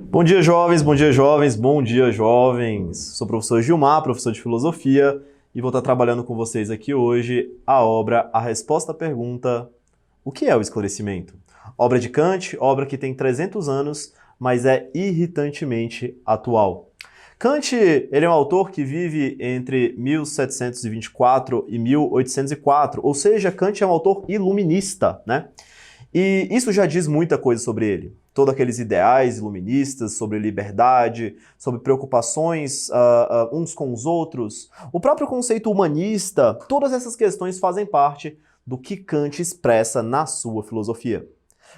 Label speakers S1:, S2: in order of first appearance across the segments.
S1: Bom dia, jovens, bom dia, jovens, bom dia, jovens. Sou o professor Gilmar, professor de filosofia, e vou estar trabalhando com vocês aqui hoje a obra A Resposta à Pergunta: o que é o esclarecimento? Obra de Kant, obra que tem 300 anos, mas é irritantemente atual. Kant, ele é um autor que vive entre 1724 e 1804, ou seja, Kant é um autor iluminista, né? E isso já diz muita coisa sobre ele. Todos aqueles ideais iluministas sobre liberdade, sobre preocupações uns com os outros, o próprio conceito humanista, todas essas questões fazem parte do que Kant expressa na sua filosofia.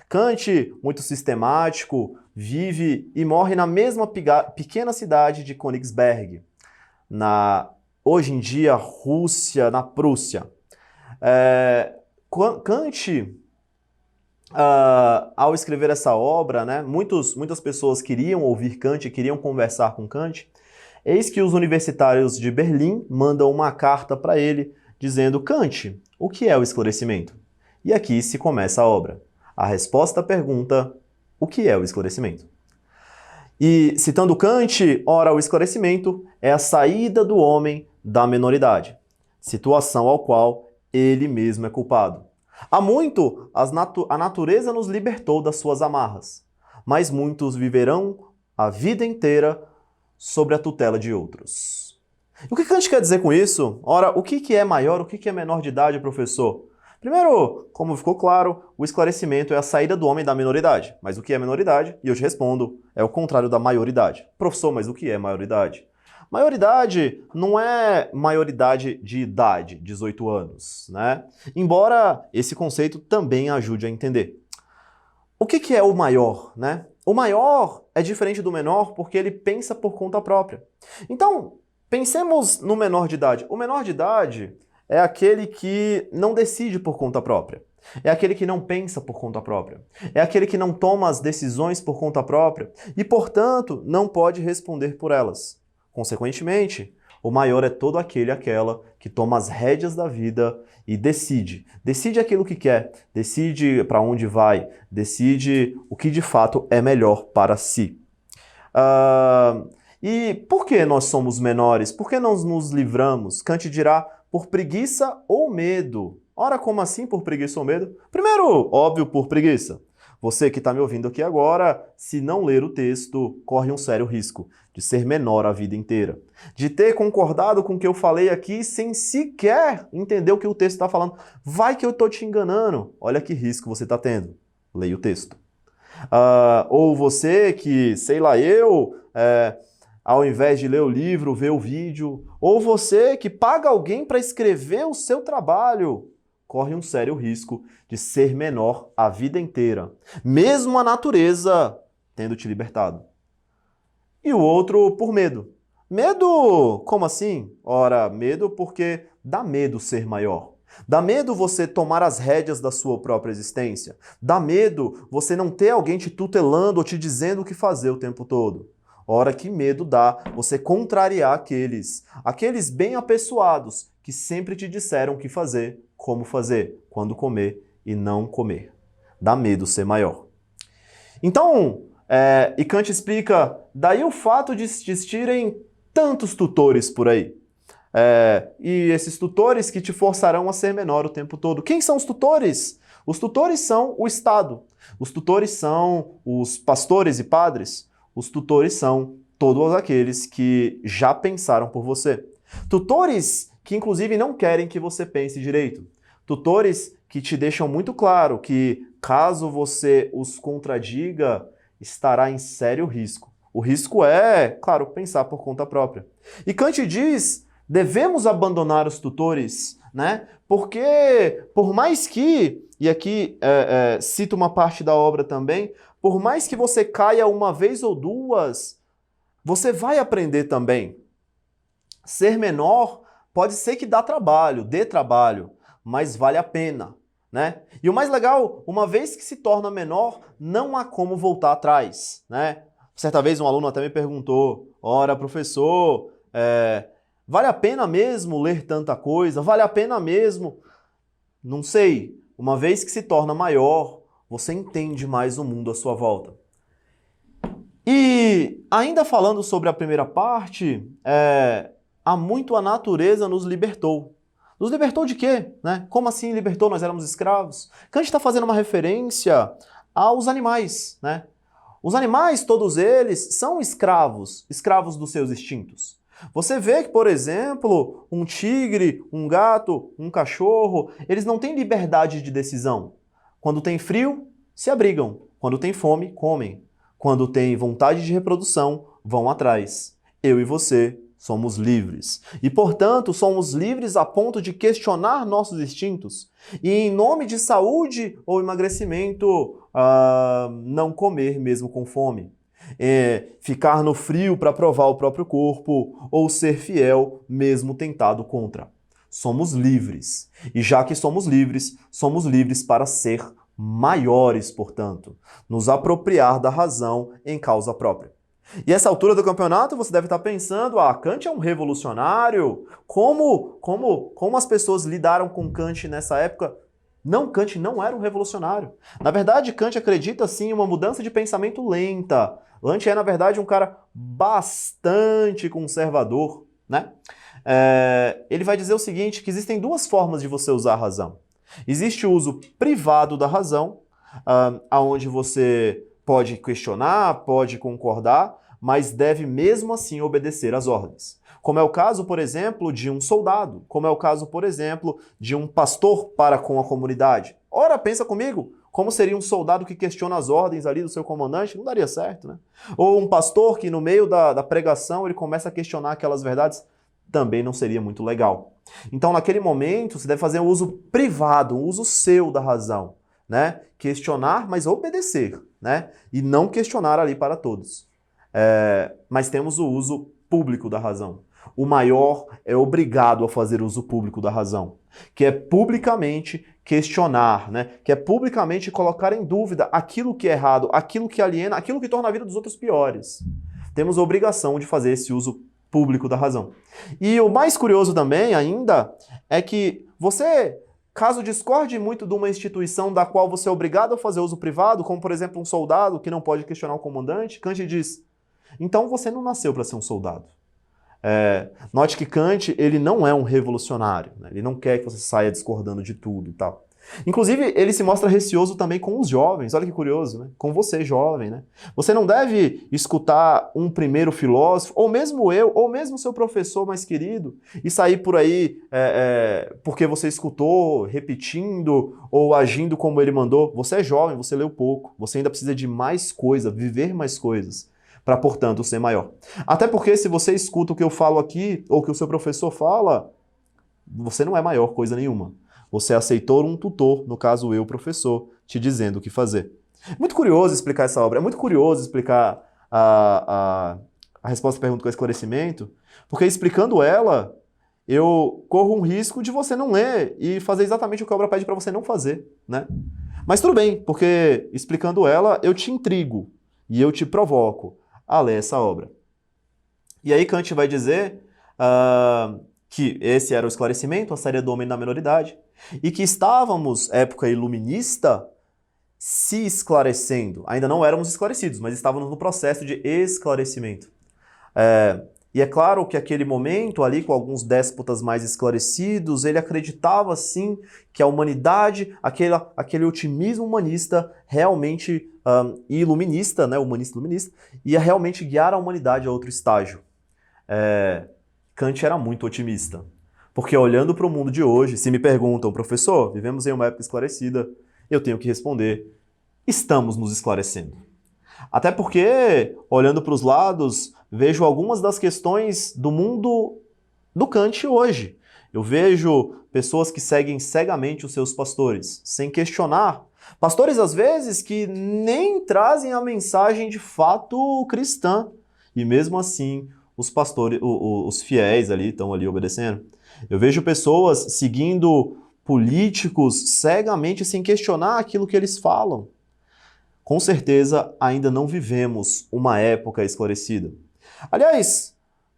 S1: Kant, muito sistemático, vive e morre na mesma pequena cidade de Königsberg, na, hoje em dia, Rússia, na Prússia. Kant, ao escrever essa obra, né, muitas pessoas queriam ouvir Kant, queriam conversar com Kant. Eis que os universitários de Berlim mandam uma carta para ele dizendo: Kant, o que é o esclarecimento? E aqui se começa a obra. A resposta à pergunta: o que é o esclarecimento? E, citando Kant, ora, o esclarecimento é a saída do homem da menoridade, situação ao qual ele mesmo é culpado. Há muito, a natureza nos libertou das suas amarras, mas muitos viverão a vida inteira sob a tutela de outros. E o que Kant quer dizer com isso? Ora, o que é maior, o que é menor de idade, professor? Primeiro, como ficou claro, o esclarecimento é a saída do homem da minoridade. Mas o que é minoridade? E eu te respondo, é o contrário da maioridade. Professor, mas o que é maioridade? Maioridade não é maioridade de idade, 18 anos, né? Embora esse conceito também ajude a entender. O que é o maior, né? O maior é diferente do menor porque ele pensa por conta própria. Então, pensemos no menor de idade. O menor de idade é aquele que não decide por conta própria. É aquele que não pensa por conta própria. É aquele que não toma as decisões por conta própria e, portanto, não pode responder por elas. Consequentemente, o maior é todo aquele, aquela que toma as rédeas da vida e decide. Decide aquilo que quer, decide para onde vai, decide o que de fato é melhor para si. E por que nós somos menores? Por que nós nos livramos? Kant dirá, por preguiça ou medo. Ora, como assim por preguiça ou medo? Primeiro, óbvio, por preguiça. Você que está me ouvindo aqui agora, se não ler o texto, corre um sério risco de ser menor a vida inteira. De ter concordado com o que eu falei aqui sem sequer entender o que o texto está falando. Vai que eu estou te enganando. Olha que risco você está tendo. Leia o texto. Ou você que, sei lá, ao invés de ler o livro, vê o vídeo. Ou você que paga alguém para escrever o seu trabalho. Corre um sério risco de ser menor a vida inteira, mesmo a natureza tendo te libertado. E o outro por medo. Medo? Como assim? Ora, medo porque dá medo ser maior. Dá medo você tomar as rédeas da sua própria existência. Dá medo você não ter alguém te tutelando ou te dizendo o que fazer o tempo todo. Ora, que medo dá você contrariar aqueles bem apessoados que sempre te disseram o que fazer, como fazer, quando comer e não comer. Dá medo ser maior. Então, e Kant explica, daí o fato de existirem tantos tutores por aí. E esses tutores que te forçarão a ser menor o tempo todo. Quem são os tutores? Os tutores são o Estado. Os tutores são os pastores e padres. Os tutores são todos aqueles que já pensaram por você. Tutores que, inclusive, não querem que você pense direito. Tutores que te deixam muito claro que, caso você os contradiga, estará em sério risco. O risco é, claro, pensar por conta própria. E Kant diz, devemos abandonar os tutores, né? Porque, por mais que, e aqui cito uma parte da obra também, por mais que você caia uma vez ou duas, você vai aprender também. Ser menor pode ser que dê trabalho, mas vale a pena, né? E o mais legal, uma vez que se torna menor, não há como voltar atrás, né? Certa vez um aluno até me perguntou, ora, professor, vale a pena mesmo ler tanta coisa? Vale a pena mesmo? Não sei. Uma vez que se torna maior, você entende mais o mundo à sua volta. E ainda falando sobre a primeira parte, há muito a natureza nos libertou. Nos libertou de quê? Né? Como assim libertou? Nós éramos escravos? Kant está fazendo uma referência aos animais, né? Os animais, todos eles, são escravos, escravos dos seus instintos. Você vê que, por exemplo, um tigre, um gato, um cachorro, eles não têm liberdade de decisão. Quando tem frio, se abrigam. Quando tem fome, comem. Quando tem vontade de reprodução, vão atrás. Eu e você somos livres. E, portanto, somos livres a ponto de questionar nossos instintos e, em nome de saúde ou emagrecimento, não comer mesmo com fome. Ficar no frio para provar o próprio corpo ou ser fiel mesmo tentado contra. Somos livres. E já que somos livres para ser maiores, portanto, nos apropriar da razão em causa própria. E essa altura do campeonato você deve estar pensando, Kant é um revolucionário? Como as pessoas lidaram com Kant nessa época? Não, Kant não era um revolucionário. Na verdade, Kant acredita sim em uma mudança de pensamento lenta. Kant é, na verdade, um cara bastante conservador, né? Ele vai dizer o seguinte, que existem duas formas de você usar a razão. Existe o uso privado da razão, onde você pode questionar, pode concordar, mas deve mesmo assim obedecer às ordens. Como é o caso, por exemplo, de um soldado, como é o caso, por exemplo, de um pastor para com a comunidade. Ora, pensa comigo, como seria um soldado que questiona as ordens ali do seu comandante? Não daria certo, né? Ou um pastor que no meio da pregação ele começa a questionar aquelas verdades? Também não seria muito legal. Então, naquele momento, você deve fazer um uso privado, um uso seu da razão, né? Questionar, mas obedecer, né? E não questionar ali para todos. Mas temos o uso público da razão. O maior é obrigado a fazer uso público da razão, que é publicamente questionar, né? Que é publicamente colocar em dúvida aquilo que é errado, aquilo que aliena, aquilo que torna a vida dos outros piores. Temos a obrigação de fazer esse uso público da razão. E o mais curioso também ainda é que você, caso discorde muito de uma instituição da qual você é obrigado a fazer uso privado, como por exemplo um soldado que não pode questionar o comandante, Kant diz, então você não nasceu para ser um soldado. Note que Kant ele não é um revolucionário, né? Ele não quer que você saia discordando de tudo e tal. Inclusive, ele se mostra receoso também com os jovens, olha que curioso, né? Com você, jovem, né? Você não deve escutar um primeiro filósofo, ou mesmo eu, ou mesmo seu professor mais querido, e sair por aí porque você escutou, repetindo, ou agindo como ele mandou. Você é jovem, você leu pouco, você ainda precisa de mais coisa, viver mais coisas, para, portanto, ser maior. Até porque se você escuta o que eu falo aqui, ou o que o seu professor fala, você não é maior coisa nenhuma. Você aceitou um tutor, no caso eu, professor, te dizendo o que fazer. Muito curioso explicar essa obra, é muito curioso explicar a resposta à pergunta com esclarecimento, porque explicando ela, eu corro um risco de você não ler e fazer exatamente o que a obra pede para você não fazer, né? Mas tudo bem, porque explicando ela, eu te intrigo e eu te provoco a ler essa obra. E aí Kant vai dizer que esse era o esclarecimento, a saída do homem da minoridade, e que estávamos, época iluminista, se esclarecendo. Ainda não éramos esclarecidos, mas estávamos no processo de esclarecimento. E é claro que aquele momento ali, com alguns déspotas mais esclarecidos, ele acreditava sim que a humanidade, aquele otimismo humanista realmente iluminista, né, humanista-iluminista, ia realmente guiar a humanidade a outro estágio. Kant era muito otimista. Porque olhando para o mundo de hoje, se me perguntam, professor, vivemos em uma época esclarecida, eu tenho que responder, estamos nos esclarecendo. Até porque, olhando para os lados, vejo algumas das questões do mundo do Kant hoje. Eu vejo pessoas que seguem cegamente os seus pastores, sem questionar. Pastores, às vezes, que nem trazem a mensagem de fato cristã. E mesmo assim, os pastores, os fiéis ali estão ali obedecendo. Eu vejo pessoas seguindo políticos cegamente sem questionar aquilo que eles falam. Com certeza, ainda não vivemos uma época esclarecida. Aliás,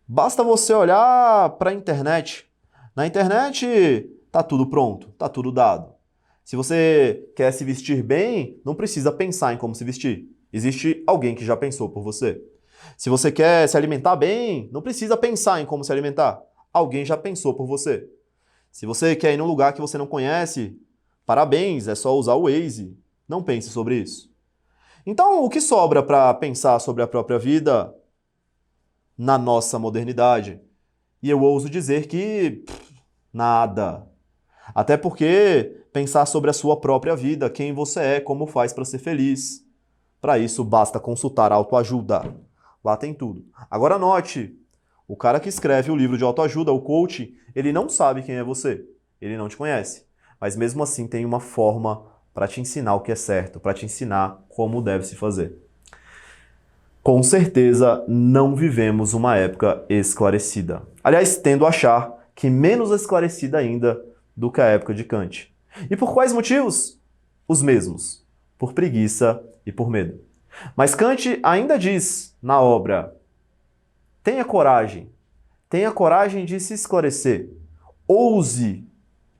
S1: basta você olhar para a internet. Na internet tá tudo pronto, tá tudo dado. Se você quer se vestir bem, não precisa pensar em como se vestir. Existe alguém que já pensou por você. Se você quer se alimentar bem, não precisa pensar em como se alimentar. Alguém já pensou por você. Se você quer ir num lugar que você não conhece, parabéns, é só usar o Waze. Não pense sobre isso. Então, o que sobra para pensar sobre a própria vida na nossa modernidade? E eu ouso dizer que nada. Até porque pensar sobre a sua própria vida, quem você é, como faz para ser feliz. Para isso, basta consultar a autoajuda. Lá tem tudo. Agora note, o cara que escreve o livro de autoajuda, o coach, ele não sabe quem é você. Ele não te conhece. Mas mesmo assim tem uma forma para te ensinar o que é certo, para te ensinar como deve se fazer. Com certeza não vivemos uma época esclarecida. Aliás, tendo a achar que menos esclarecida ainda do que a época de Kant. E por quais motivos? Os mesmos. Por preguiça e por medo. Mas Kant ainda diz na obra: tenha coragem de se esclarecer, ouse,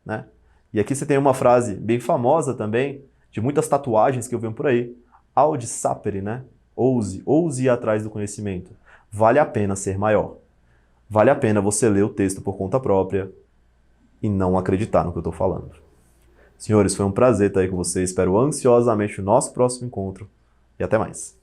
S1: né? E aqui você tem uma frase bem famosa também, de muitas tatuagens que eu venho por aí, Audi sapere, né? Ouse ir atrás do conhecimento. Vale a pena ser maior. Vale a pena você ler o texto por conta própria e não acreditar no que eu estou falando. Senhores, foi um prazer estar aí com vocês. Espero ansiosamente o nosso próximo encontro e até mais.